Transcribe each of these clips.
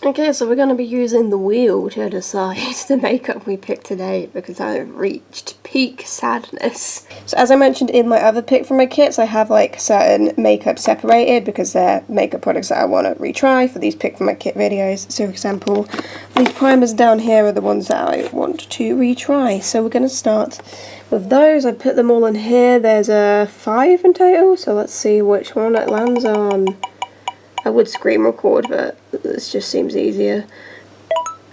Okay, so we're going to be using the wheel to decide the makeup we picked today because I've reached peak sadness. So as I mentioned in my other pick from my kits, I have like certain makeup separated because they're makeup products that I want to retry for these pick from my kit videos. So for example, these primers down here are the ones that I want to retry. So we're going to start with those. I put them all in here. There's 5 in total, so let's see which one it lands on. I would screen record, but this just seems easier.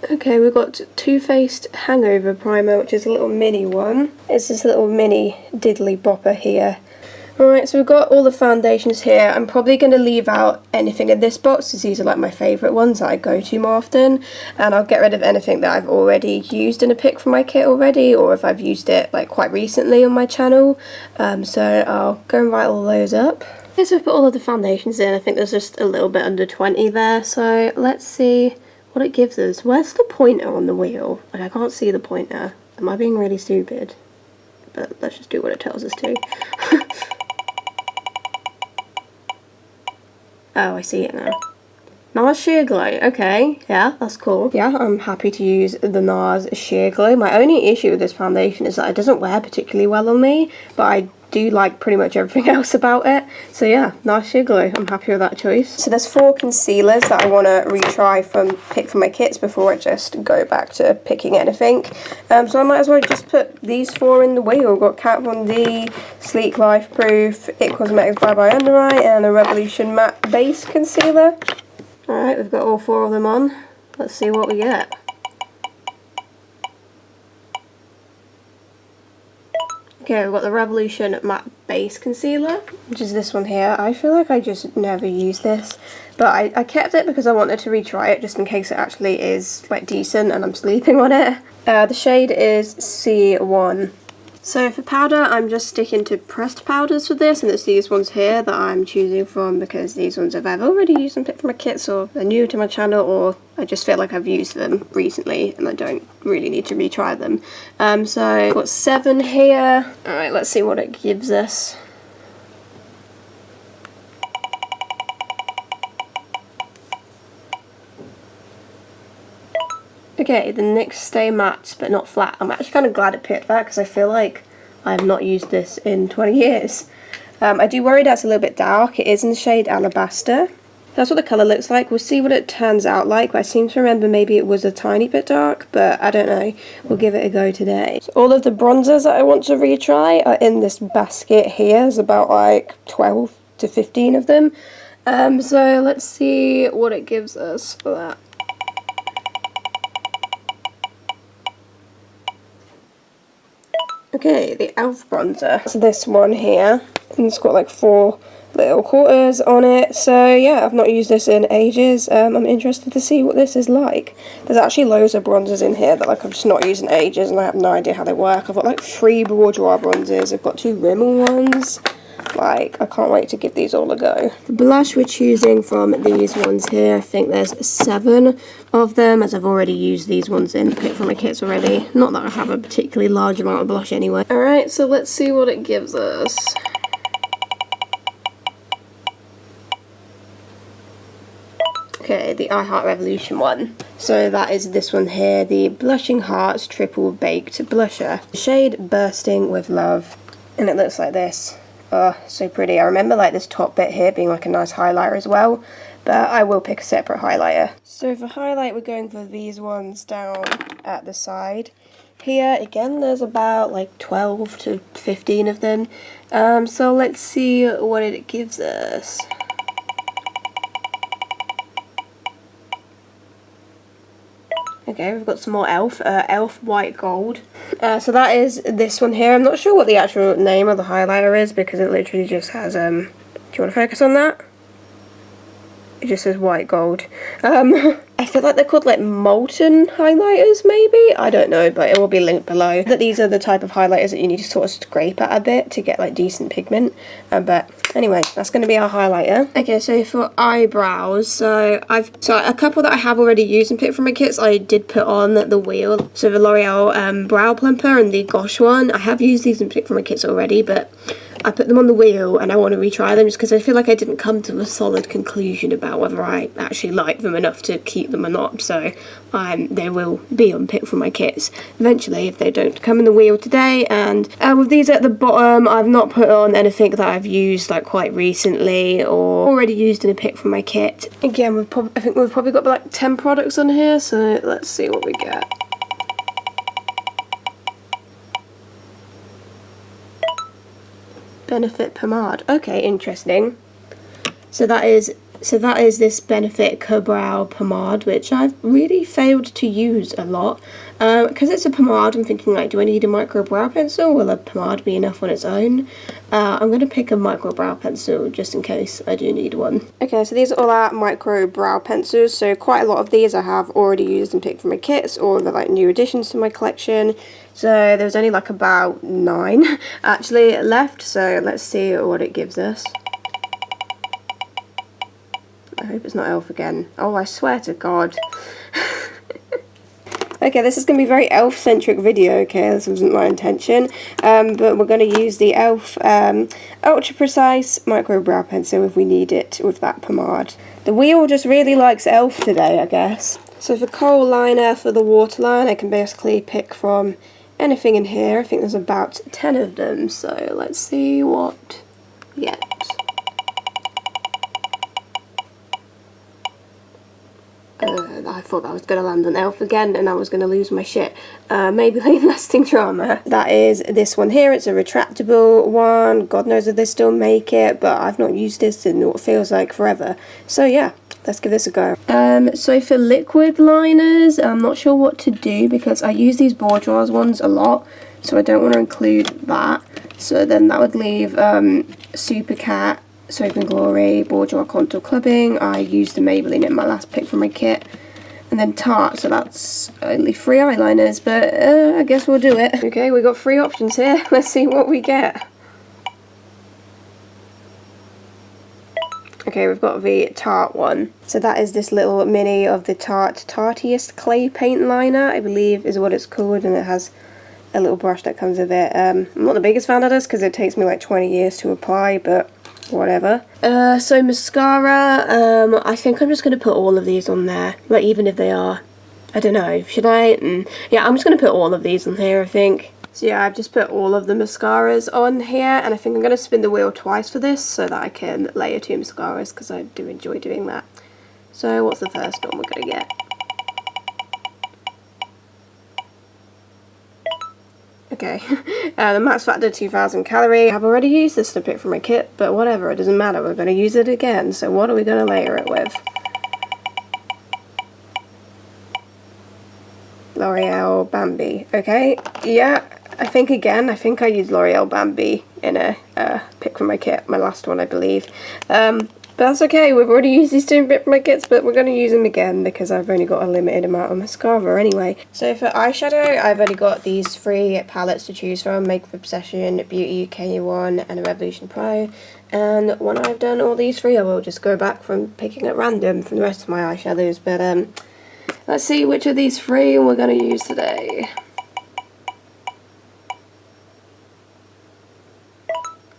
Okay, we've got Too Faced Hangover Primer, which is a little mini one. It's this little mini diddly bopper here. Alright, so we've got all the foundations here. I'm probably going to leave out anything in this box, because these are like my favourite ones that I go to more often. And I'll get rid of anything that I've already used in a pick from my kit already, or if I've used it like quite recently on my channel. So I'll go and write all those up. Okay, so I've put all of the foundations in. I think there's just a little bit under 20 there, so let's see what it gives us. Where's the pointer on the wheel? Like, I can't see the pointer. Am I being really stupid? But let's just do what it tells us to. Oh, I see it now. NARS Sheer Glow. Okay, yeah, that's cool. Yeah, I'm happy to use the NARS Sheer Glow. My only issue with this foundation is that it doesn't wear particularly well on me, but I do like pretty much everything else about it. So yeah, NARS Sheer Glow. I'm happy with that choice. So there's 4 concealers that I want to retry from pick from my kits before I just go back to picking anything. So I might as well just put these 4 in the wheel. We've got Kat Von D, Sleek Life Proof, It Cosmetics Bye Bye Under Eye, and a Revolution Matte Base Concealer. Alright, we've got all 4 of them on. Let's see what we get. Okay, we've got the Revolution Matte Base Concealer, which is this one here. I feel like I just never use this, but I kept it because I wanted to retry it just in case it actually is like decent and I'm sleeping on it. The shade is C1. So for powder, I'm just sticking to pressed powders for this, and it's these ones here that I'm choosing from because these ones I've either already used and picked from my kits, or they're new to my channel, or I just feel like I've used them recently and I don't really need to retry them. So I've got 7 here. Alright, let's see what it gives us. Okay, the NYX Stay Matte, but not flat. I'm actually kind of glad it picked that because I feel like I have not used this in 20 years. I do worry that's a little bit dark. It is in the shade Alabaster. That's what the colour looks like. We'll see what it turns out like. I seem to remember maybe it was a tiny bit dark, but I don't know. We'll give it a go today. So all of the bronzers that I want to retry are in this basket here. There's about like 12 to 15 of them. So let's see what it gives us for that. Okay, the e.l.f. bronzer. It's this one here, and it's got like 4 little quarters on it. So yeah, I've not used this in ages. I'm interested to see what this is like. There's actually loads of bronzers in here that like I've just not used in ages, and I have no idea how they work. I've got like 3 boudoir bronzers. I've got 2 Rimmel ones. Like, I can't wait to give these all a go. The blush we're choosing from these ones here, I think there's 7 of them, as I've already used these ones in pick from my kits already. Not that I have a particularly large amount of blush anyway. Alright, so let's see what it gives us. Okay, the I Heart Revolution one. So that is this one here, the Blushing Hearts Triple Baked Blusher. Shade Bursting with Love. And it looks like this. Oh, so pretty. I remember like this top bit here being like a nice highlighter as well, but I will pick a separate highlighter. So for highlight, we're going for these ones down at the side. Here, again, there's about like 12 to 15 of them. So let's see what it gives us. Okay, we've got some more e.l.f. e.l.f. White Gold. So that is this one here. I'm not sure what the actual name of the highlighter is because it literally just has, do you want to focus on that? It just says white gold. I feel like they're called like molten highlighters maybe? I don't know, but it will be linked below. That these are the type of highlighters that you need to sort of scrape at a bit to get like decent pigment. But anyway, that's going to be our highlighter. Okay, so for eyebrows, so a couple that I have already used and picked from my kits, I did put on the wheel. So the L'Oreal Brow Plumper and the Gosh one. I have used these and picked from my kits already, but I put them on the wheel and I want to retry them just because I feel like I didn't come to a solid conclusion about whether I actually like them enough to keep them or not. So they will be on pick from my kits eventually if they don't come in the wheel today. And with these at the bottom, I've not put on anything that I've used like quite recently or already used in a pick from my kit. Again, I think we've probably got like 10 products on here, so let's see what we get. Benefit pomade. Okay, interesting. So that is this Benefit Co-Brow pomade, which I've really failed to use a lot. Because it's a pomade, I'm thinking like, do I need a micro brow pencil? Will a pomade be enough on its own? I'm going to pick a micro brow pencil just in case I do need one. Okay, so these are all our micro brow pencils. So quite a lot of these I have already used and picked from my kits, or they're like new additions to my collection. So there's only like about 9 actually left. So let's see what it gives us. I hope it's not elf again. Oh, I swear to God. Okay, this is going to be a very elf-centric video, okay, this wasn't my intention, but we're going to use the elf Ultra Precise Micro Brow Pencil if we need it with that pomade. The wheel just really likes elf today, I guess. So for kohl liner for the waterline, I can basically pick from anything in here. I think there's about 10 of them, so let's see what we get. I thought that was going to land on elf again and I was going to lose my shit. Maybelline Lasting Drama. That is this one here. It's a retractable one. God knows if they still make it, but I've not used this in what feels like forever. So yeah, let's give this a go. So for liquid liners, I'm not sure what to do because I use these Bourjois ones a lot, so I don't want to include that. So then that would leave Super Cat, Soap and Glory, Bourjois Contour Clubbing. I used the Maybelline in my last pick from my kit. And then Tarte, so that's only 3 eyeliners, but I guess we'll do it. Okay, we got 3 options here. Let's see what we get. Okay, we've got the Tarte one. So that is this little mini of the Tarte Tartiest Clay Paint Liner, I believe is what it's called, and it has a little brush that comes with it. I'm not the biggest fan of this because it takes me like 20 years to apply, but whatever. So mascara, I think I'm just going to put all of these on there, like even if they are, I don't know, should I? Yeah, I'm just going to put all of these on here, I think. So yeah, I've just put all of the mascaras on here, and I think I'm going to spin the wheel twice for this so that I can layer 2 mascaras because I do enjoy doing that. So what's the first one we're going to get? Okay, the Max Factor 2000 Calorie. I've already used this to pick from my kit, but whatever, it doesn't matter, we're going to use it again. So what are we going to layer it with? L'Oreal Bambi. Okay, yeah, I think I used L'Oreal Bambi in a pick from my kit, my last one I believe. But that's okay, we've already used these 2 bit from my kits, but we're going to use them again because I've only got a limited amount of mascara anyway. So for eyeshadow, I've only got these 3 palettes to choose from: Makeup Obsession, Beauty UK1 and a Revolution Pro. And when I've done all these 3, I will just go back from picking at random from the rest of my eyeshadows. But let's see which of these 3 we're going to use today.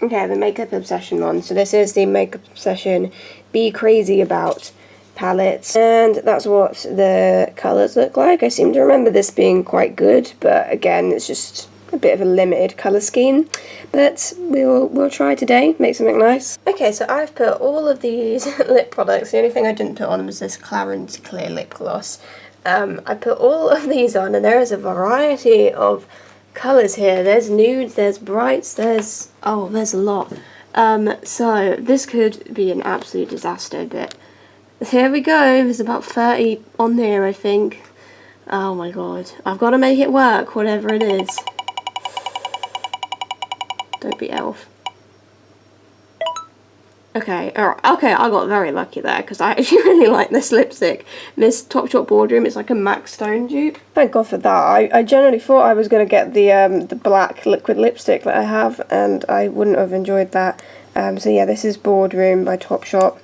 Okay, the Makeup Obsession one. So this is the Makeup Obsession Be Crazy About palette, and that's what the colours look like. I seem to remember this being quite good, but again, it's just a bit of a limited colour scheme. But we'll try today, make something nice. Okay, so I've put all of these lip products. The only thing I didn't put on was this Clarins Clear Lip Gloss. I put all of these on, and there is a variety of colours here. There's nudes, there's brights, there's a lot. So this could be an absolute disaster, but here we go. There's about 30 on there, I think. Oh my god, I've got to make it work, whatever it is. Don't be elf. Okay, alright, okay, I got very lucky there, because I actually really like this lipstick. This Topshop Boardroom, it's like a MAC Stone dupe. Thank God for that. I generally thought I was going to get the black liquid lipstick that I have, and I wouldn't have enjoyed that. So yeah, this is Boardroom by Topshop.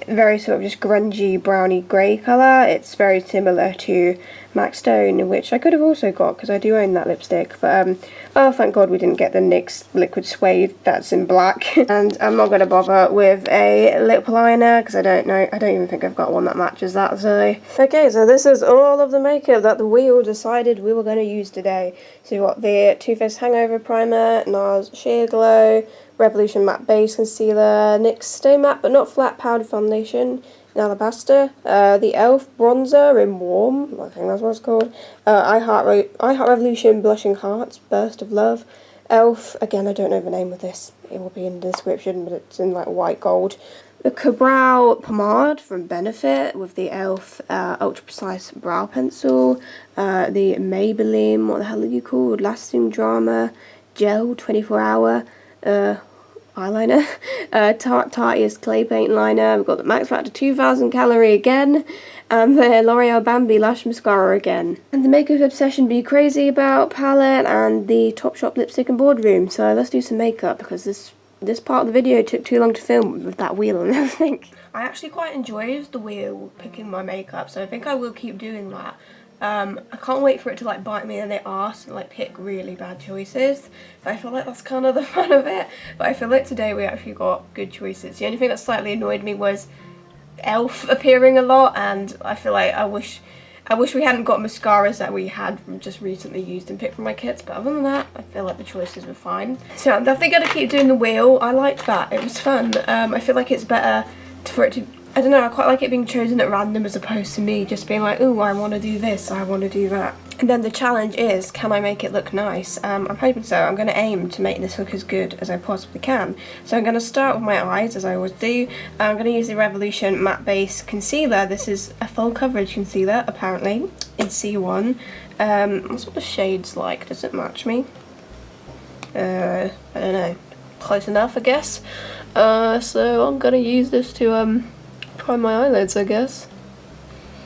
very sort of just grungy browny grey colour. It's very similar to MAC Stone, which I could have also got because I do own that lipstick, but oh thank god we didn't get the NYX Liquid Suede that's in black. And I'm not going to bother with a lip liner because I don't even think I've got one that matches that. So okay, so this is all of the makeup that the wheel decided we were going to use today. So we've got the Too Faced Hangover Primer, NARS Sheer Glow, Revolution Matte Base Concealer, NYX Stay Matte but not flat powder foundation in Alabaster, the e.l.f. bronzer in Warm, I think that's what it's called, I Heart Revolution Blushing Hearts Burst of Love, e.l.f. again I don't know the name of this, it will be in the description, but it's in like white gold, the Cabral Pomade from Benefit with the e.l.f. Ultra Precise Brow Pencil, the Maybelline, what the hell are you called, Lasting Drama Gel 24 Hour eyeliner, Tarteist Clay Paint Liner, we've got the Max Factor 2000 Calorie again, and the L'Oreal Bambi Lash Mascara again. And the Makeup Obsession Be Crazy About palette and the Topshop Lipstick and Boardroom. So let's do some makeup because this part of the video took too long to film with that wheel and everything. I actually quite enjoyed the wheel picking my makeup, so I think I will keep doing that. I can't wait for it to like bite me in the arse and like pick really bad choices, but I feel like that's kind of the fun of it. But I feel like today we actually got good choices. The only thing that slightly annoyed me was e.l.f. appearing a lot, and I feel like I wish we hadn't got mascaras that we had just recently used and picked from my kits, but other than that I feel like the choices were fine. So I'm definitely going to keep doing the wheel. I liked that, it was fun. I feel like it's better for it to, I don't know, I quite like it being chosen at random as opposed to me just being like, ooh, I want to do this, I want to do that. And then the challenge is, can I make it look nice? I'm hoping so. I'm going to aim to make this look as good as I possibly can. So I'm going to start with my eyes, as I always do. I'm going to use the Revolution Matte Base Concealer. This is a full coverage concealer, apparently, in C1. What's what the shade's like? Does it match me? I don't know. Close enough, I guess. So I'm going to use this to, prime my eyelids, I guess.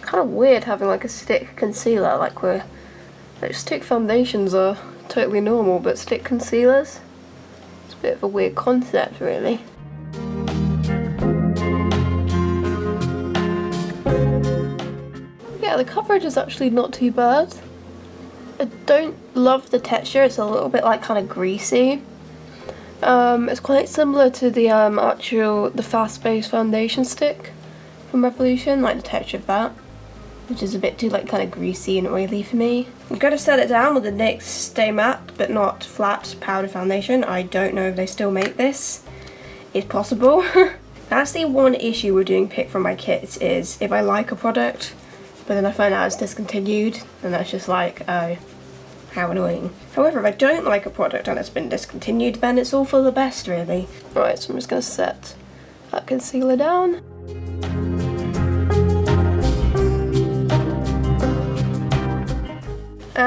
Kind of weird having like a stick concealer, like stick foundations are totally normal, but stick concealers, it's a bit of a weird concept really. Yeah, the coverage is actually not too bad. I don't love the texture, it's a little bit like kind of greasy. It's quite similar to the Fast Base foundation stick from Revolution, like the texture of that, which is a bit too like kind of greasy and oily for me. I'm going to set it down with the NYX Stay Matte but not flat powder foundation. I don't know if they still make this. It's possible. That's the one issue with doing pick from my kits, is if I like a product but then I find out it's discontinued, and that's just like, oh, how annoying. However, if I don't like a product and it's been discontinued, then it's all for the best really. Alright, so I'm just going to set that concealer down.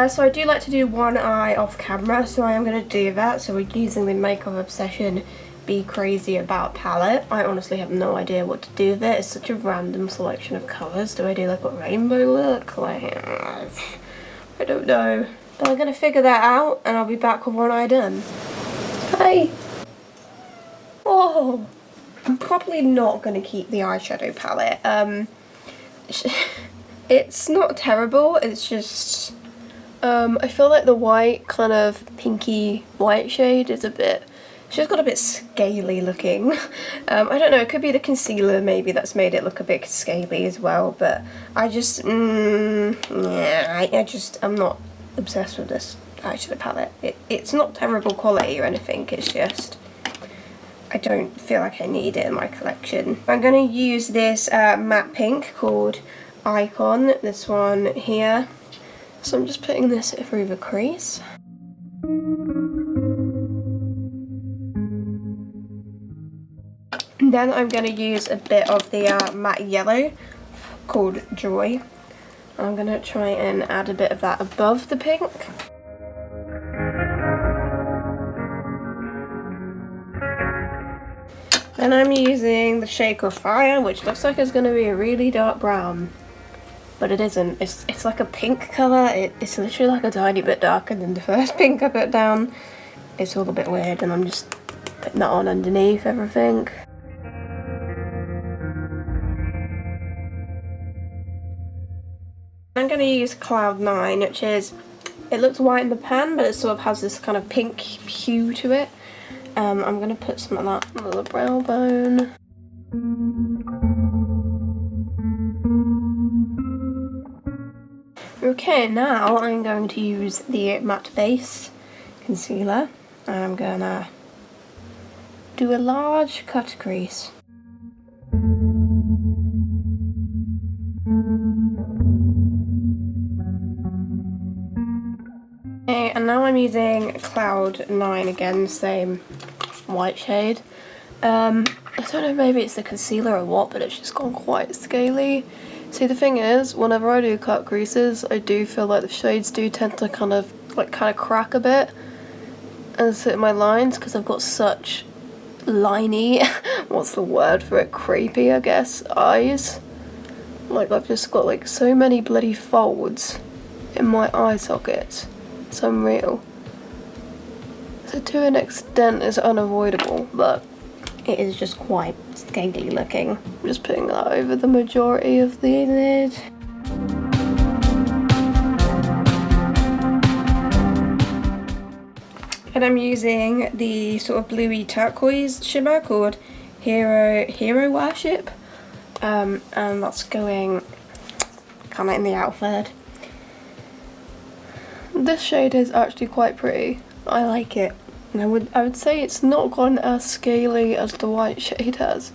So I do like to do one eye off camera, so I am going to do that. So we're using the Makeup Obsession Be Crazy About palette. I honestly have no idea what to do with it. It's such a random selection of colours. Do I do like a rainbow look? Like, I don't know. But I'm going to figure that out and I'll be back with one eye done. Hey! Oh! I'm probably not going to keep the eyeshadow palette. It's not terrible, it's just... I feel like the white, kind of pinky white shade is a bit, it's just got a bit scaly looking. I don't know, it could be the concealer maybe that's made it look a bit scaly as well, but I just, yeah, I'm not obsessed with this eyeshadow palette. It's not terrible quality or anything, it's just, I don't feel like I need it in my collection. I'm going to use this matte pink called Icon, this one here. So I'm just putting this through the crease. And then I'm going to use a bit of the matte yellow called Joy. I'm going to try and add a bit of that above the pink. Then I'm using the Shake of Fire, which looks like it's going to be a really dark brown. But it isn't. It's like a pink colour. It's literally like a tiny bit darker than the first pink I put down. It's all a bit weird, and I'm just putting that on underneath everything. I'm going to use Cloud 9, which is, it looks white in the pan, but it sort of has this kind of pink hue to it. I'm going to put some of that under the brow bone. Okay, now I'm going to use the matte base concealer. I'm going to do a large cut crease. Okay, and now I'm using Cloud 9 again, same white shade. I don't know, maybe it's the concealer or what, but it's just gone quite scaly. See, the thing is, whenever I do cut creases, I do feel like the shades do tend to kind of crack a bit and sit in my lines because I've got such liney, what's the word for it, creepy, I guess, eyes. Like, I've just got like so many bloody folds in my eye sockets. It's unreal. So to an extent it's unavoidable, but it is just quite scaly looking. I'm just putting that over the majority of the lid. And I'm using the sort of bluey turquoise shimmer called Hero Worship. And that's going kind of in the outer third. This shade is actually quite pretty. I like it. And I would say it's not gone as scaly as the white shade has.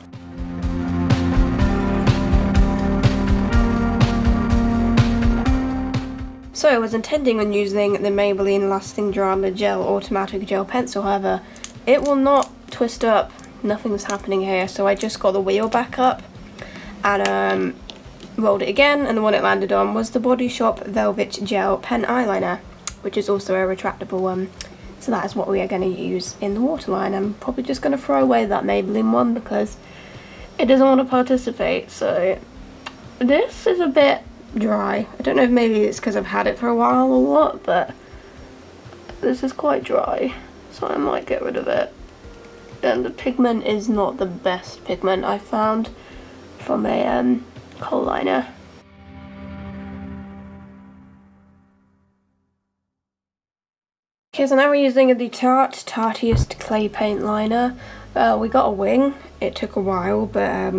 So I was intending on using the Maybelline Lasting Drama Gel Automatic Gel Pencil, however, it will not twist up. Nothing's happening here, so I just got the wheel back up and rolled it again, and the one it landed on was the Bodyshop Velvet Gel Pen Eyeliner, which is also a retractable one. So that is what we are going to use in the waterline. I'm probably just going to throw away that Maybelline one because it doesn't want to participate. So this is a bit dry. I don't know if maybe it's because I've had it for a while or what, but this is quite dry, so I might get rid of it. And the pigment is not the best pigment I found from a kohl liner. Okay, so now we're using the Tartiest Clay Paint Liner. We got a wing. It took a while, but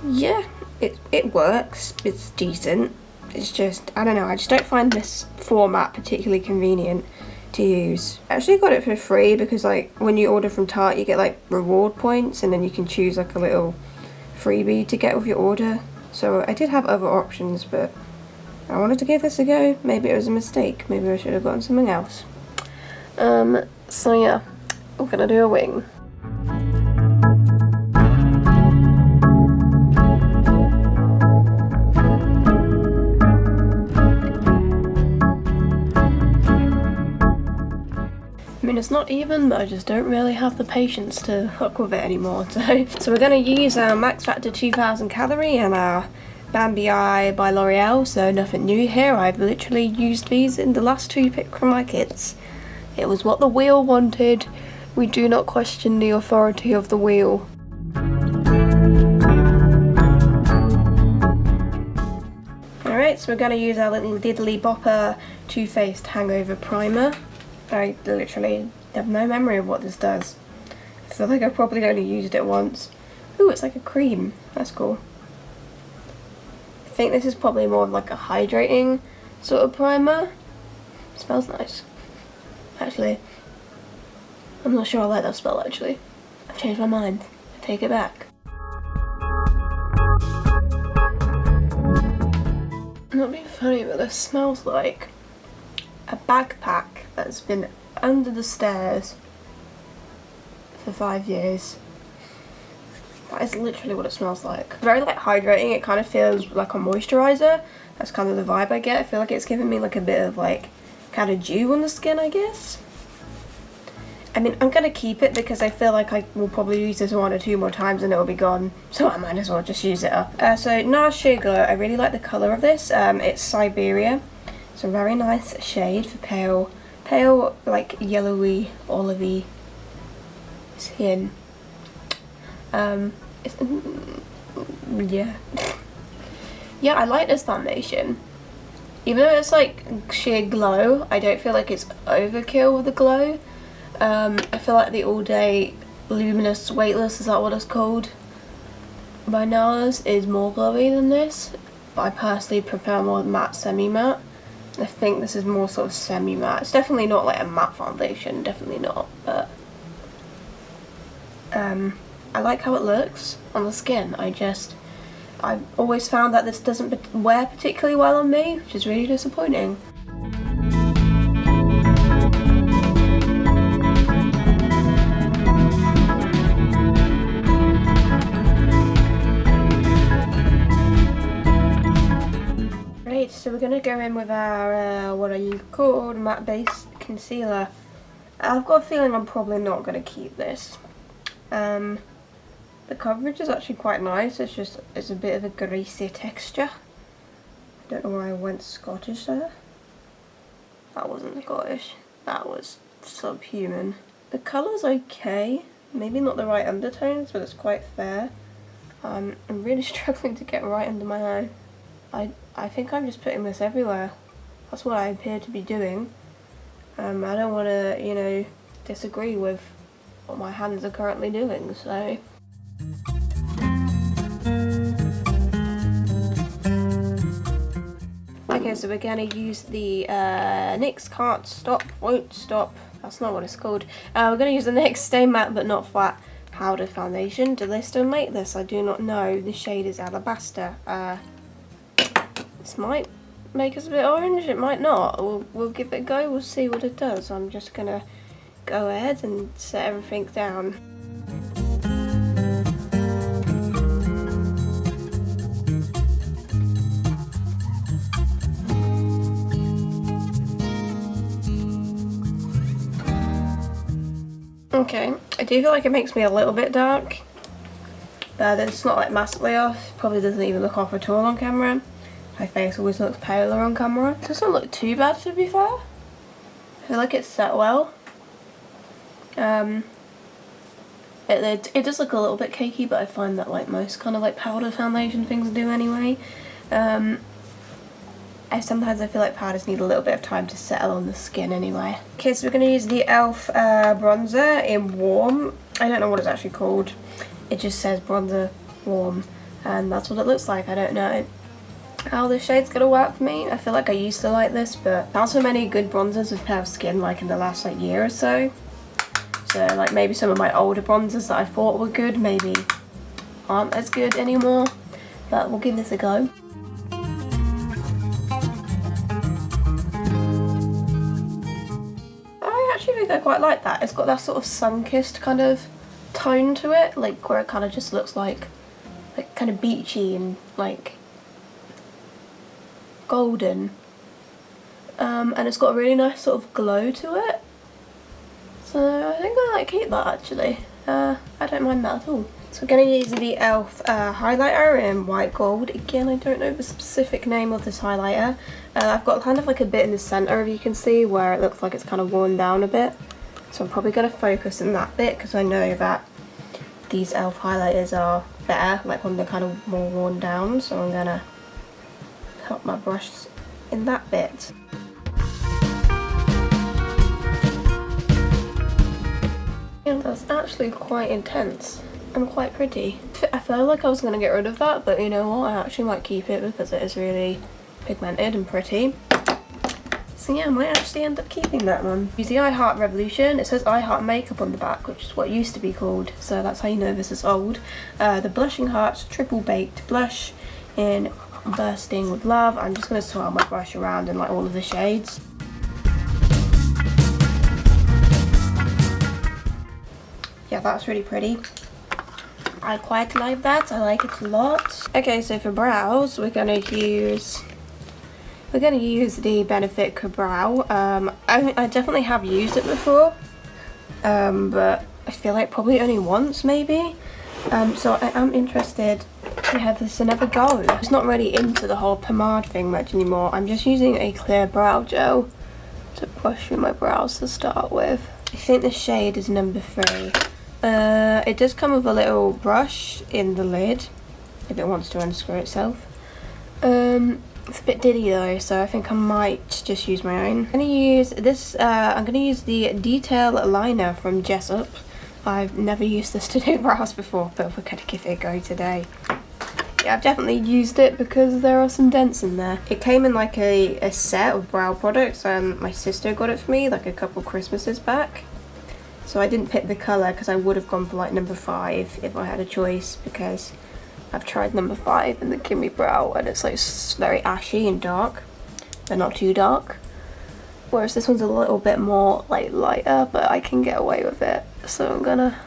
yeah, it works. It's decent. It's just, I don't know, I just don't find this format particularly convenient to use. I actually got it for free because like when you order from Tarte you get like reward points and then you can choose like a little freebie to get with your order. So I did have other options, but I wanted to give this a go. Maybe it was a mistake. Maybe I should have gotten something else. So yeah, we're gonna do a wing. I mean, it's not even, but I just don't really have the patience to hook with it anymore. So we're going to use our Max Factor 2000 Calorie and our Bambi Eye by Loreal, so nothing new here. I've literally used these in the last two picked from my kits. It was what the wheel wanted. We do not question the authority of the wheel. Alright, so we're going to use our little Diddly Bopper Too Faced Hangover Primer. I literally have no memory of what this does. I feel like I've probably only used it once. Ooh, it's like a cream. That's cool. I think this is probably more of like a hydrating sort of primer. It smells nice. Actually, I'm not sure I like that smell actually. I've changed my mind. I take it back. I'm not being funny, but this smells like a backpack that's been under the stairs for 5 years. That is literally what it smells like. Very like hydrating. It kind of feels like a moisturizer. That's kind of the vibe I get. I feel like it's giving me like a bit of like kind of dew on the skin, I guess. I mean, I'm gonna keep it because I feel like I will probably use this 1 or 2 more times and it'll be gone, so I might as well just use it up. So NARS Shea Glow, I really like the colour of this. It's Siberia. It's a very nice shade for pale like yellowy, olivey skin. Yeah, I like this foundation. Even though it's like sheer glow, I don't feel like it's overkill with the glow. I feel like the All Day Luminous Weightless, is that what it's called, by NARS, is more glowy than this. But I personally prefer more matte semi-matte. I think this is more sort of semi-matte. It's definitely not like a matte foundation, definitely not, but I like how it looks on the skin. I've always found that this doesn't wear particularly well on me, which is really disappointing. Right, so we're gonna go in with our, what are you called, matte base concealer. I've got a feeling I'm probably not gonna keep this. The coverage is actually quite nice, it's a bit of a greasy texture. I don't know why I went Scottish there. That wasn't Scottish, that was subhuman. The colour's okay, maybe not the right undertones, but it's quite fair. I'm really struggling to get right under my eye. I think I'm just putting this everywhere. That's what I appear to be doing. I don't want to, you know, disagree with what my hands are currently doing, so... Okay, so we're gonna use the NYX Can't Stop, Won't Stop, that's not what it's called. We're gonna use the NYX Stay Matte But Not Flat Powder Foundation. Do they still make this? I do not know. The shade is Alabaster. This might make us a bit orange, it might not. We'll give it a go, we'll see what it does. I'm just gonna go ahead and set everything down. Okay, I do feel like it makes me a little bit dark, but it's not like massively off. Probably doesn't even look off at all on camera. My face always looks paler on camera. It doesn't look too bad, to be fair. I feel like it's set well. It does look a little bit cakey, but I find that like most kind of like powder foundation things do anyway. Sometimes I feel like powders need a little bit of time to settle on the skin anyway. Okay, so we're going to use the e.l.f. bronzer in Warm. I don't know what it's actually called. It just says bronzer warm, and that's what it looks like. I don't know how this shade's going to work for me. I feel like I used to like this, but not so many good bronzers with pale skin like in the last like year or so. So like maybe some of my older bronzers that I thought were good maybe aren't as good anymore, but we'll give this a go. I actually think I quite like that. It's got that sort of sun-kissed kind of tone to it, like where it kind of just looks like kind of beachy and like golden, and it's got a really nice sort of glow to it, so I think I might keep that actually. I don't mind that at all. So we're going to use the e.l.f. highlighter in White Gold. Again, I don't know the specific name of this highlighter. I've got kind of like a bit in the centre, if you can see, where it looks like it's kind of worn down a bit, so I'm probably going to focus on that bit because I know that these e.l.f. highlighters are better like when they're kind of more worn down, so I'm going to put my brush in that bit. And that's actually quite intense and quite pretty. I felt like I was going to get rid of that, but you know what, I actually might keep it because it is really pigmented and pretty. So yeah, I might actually end up keeping that one. Use the I Heart Revolution. It says I Heart Makeup on the back, which is what it used to be called, so that's how you know this is old. The Blushing Hearts Triple Baked Blush in Bursting with Love. I'm just going to swirl my brush around in like all of the shades. Yeah, that's really pretty. I quite like that. I like it a lot. Okay, so for brows, we're gonna use the Benefit Brow. I definitely have used it before, but I feel like probably only once maybe. So I am interested to have this another go. I'm just not really into the whole pomade thing much anymore. I'm just using a clear brow gel to brush through my brows to start with. I think the shade is number 3. It does come with a little brush in the lid if it wants to unscrew itself. It's a bit diddy though, so I think I might just use my own. I'm gonna use this, I'm gonna use the Detail Liner from Jessup. I've never used this to do brows before, but we're gonna give it a go today. Yeah, I've definitely used it because there are some dents in there. It came in like a set of brow products, and my sister got it for me like a couple Christmases back. So I didn't pick the colour because I would have gone for like number 5 if I had a choice, because I've tried number 5 in the Kimmy Brow and it's like very ashy and dark, but not too dark. Whereas this one's a little bit more like lighter, but I can get away with it. So I'm gonna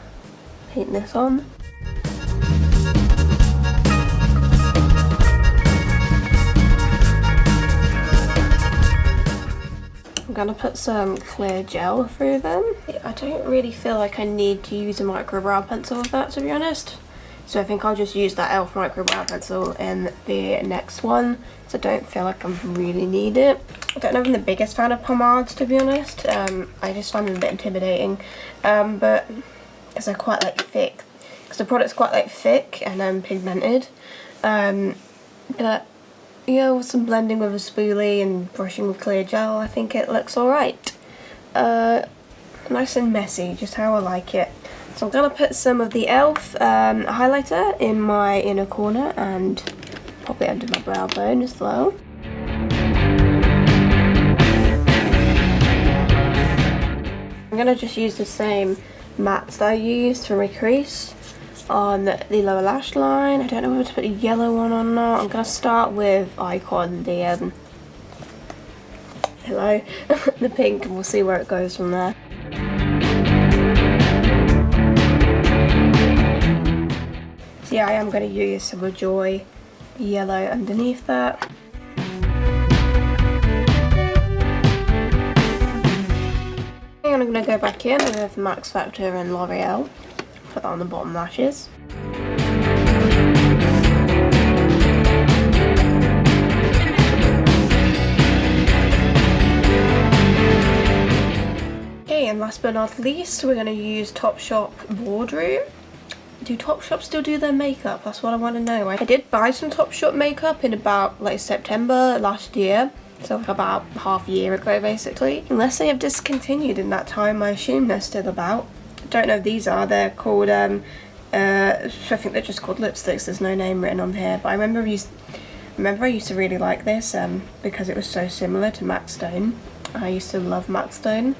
paint this on. I'm gonna put some clear gel through them. I don't really feel like I need to use a micro brow pencil with that, to be honest. So I think I'll just use that e.l.f. micro brow pencil in the next one. So I don't feel like I really need it. I don't know if I'm the biggest fan of pomades, to be honest. I just find them a bit intimidating. But because they're quite like thick. Because the product's quite like thick and pigmented. But yeah, with some blending with a spoolie and brushing with clear gel, I think it looks alright. Nice and messy, just how I like it. So I'm going to put some of the e.l.f. highlighter in my inner corner and pop it under my brow bone as well. I'm going to just use the same mattes that I used for my crease on the lower lash line. I don't know whether to put a yellow one or not. I'm going to start with Icon, the hello, the pink, and we'll see where it goes from there. So yeah, I am going to use some of Joy yellow underneath that. And I'm going to go back in with Max Factor and L'Oreal. Put that on the bottom lashes. Okay, and last but not least, we're going to use Topshop Boardroom. Do Topshop still do their makeup? That's what I want to know. I did buy some Topshop makeup in about like September last year. So like about half a year ago basically. Unless they have discontinued in that time, I assume they're still about. Don't know if these are. They're called I think they're just called lipsticks. There's no name written on here, but I remember I used to really like this because it was so similar to MAC Stone. I used to love MAC Stone.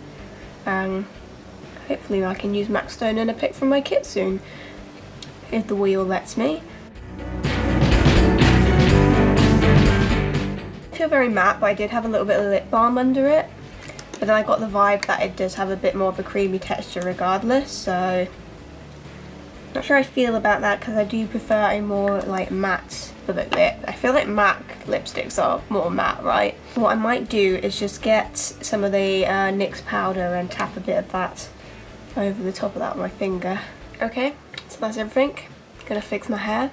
Hopefully I can use MAC Stone in a pic from my kit soon, if the wheel lets me. I feel very matte, but I did have a little bit of lip balm under it. But then I got the vibe that it does have a bit more of a creamy texture regardless, so not sure how I feel about that because I do prefer a more like matte lip. I feel like MAC lipsticks are more matte, right? What I might do is just get some of the NYX powder and tap a bit of that over the top of that with my finger. Okay, so that's everything. Gonna fix my hair.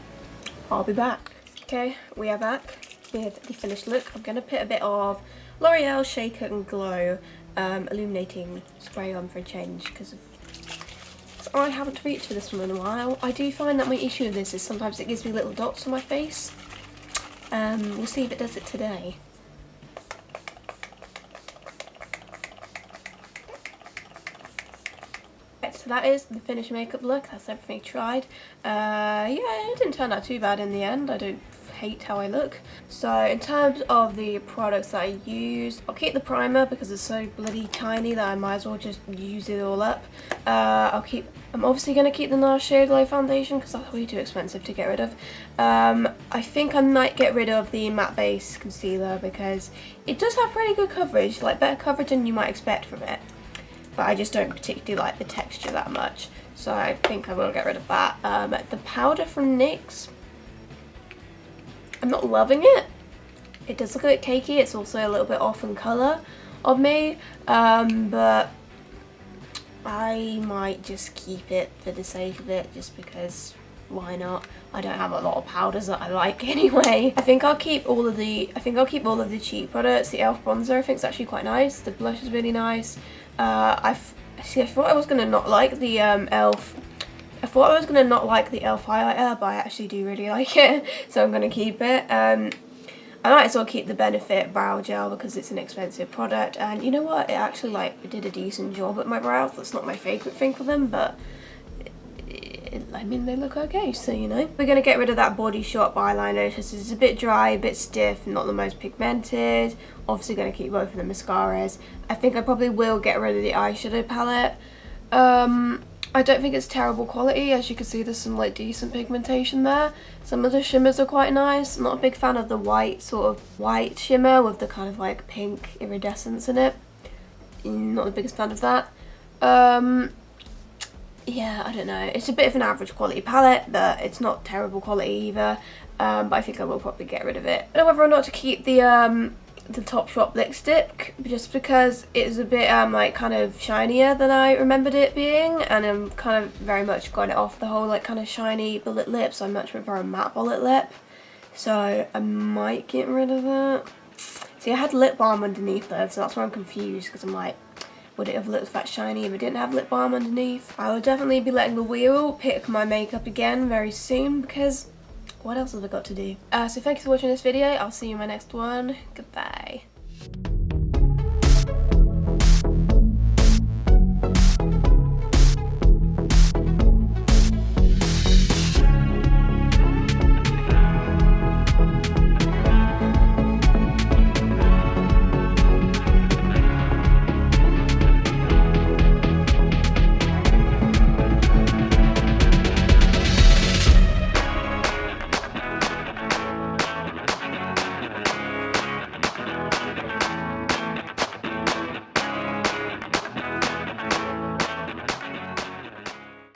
I'll be back. Okay, we are back with the finished look. I'm gonna put a bit of L'Oreal Shake It and Glow illuminating spray on for a change because I haven't reached for this one in a while. I do find that my issue with this is sometimes it gives me little dots on my face. We'll see if it does it today. Right, so that is the finished makeup look. That's everything tried. Yeah, it didn't turn out too bad in the end. I don't hate how I look. So in terms of the products that I used, I'll keep the primer because it's so bloody tiny that I might as well just use it all up. I'm obviously going to keep the NARS Sheer Glow foundation because that's way too expensive to get rid of. I think I might get rid of the matte base concealer because it does have pretty good coverage, like better coverage than you might expect from it. But I just don't particularly like the texture that much, so I think I will get rid of that. The powder from NYX, I'm not loving it. It does look a bit cakey. It's also a little bit off in colour of me, but I might just keep it for the sake of it, just because why not? I don't have a lot of powders that I like anyway. I think I'll keep all of the cheap products. The e.l.f. bronzer I think is actually quite nice. The blush is really nice. I thought I was gonna not like the e.l.f. I thought I was gonna not like the e.l.f. highlighter, but I actually do really like it, so I'm gonna keep it. I might as well keep the Benefit brow gel because it's an expensive product, and you know what, it actually like did a decent job at my brows. That's not my favourite thing for them, but I mean, they look okay, so you know. We're going to get rid of that Bodyshop eyeliner because it's a bit dry, a bit stiff, not the most pigmented. Obviously going to keep both of the mascaras. I think I probably will get rid of the eyeshadow palette. I don't think it's terrible quality. As you can see, there's some like decent pigmentation there. Some of the shimmers are quite nice. I'm not a big fan of the white, sort of white shimmer with the kind of like pink iridescence in it. Not the biggest fan of that. Yeah, I don't know. It's a bit of an average quality palette, but it's not terrible quality either. But I think I will probably get rid of it. I don't know whether or not to keep the Topshop lipstick, just because it's a bit like kind of shinier than I remembered it being, and I'm kind of very much got it off the whole like kind of shiny bullet lip, so I much prefer a matte bullet lip. So I might get rid of that. See, I had lip balm underneath though, so that's why I'm confused, because I'm like, would it have looked that shiny if it didn't have lip balm underneath? I will definitely be letting the wheel pick my makeup again very soon, because what else have I got to do? So thank you for watching this video. I'll see you in my next one. Goodbye.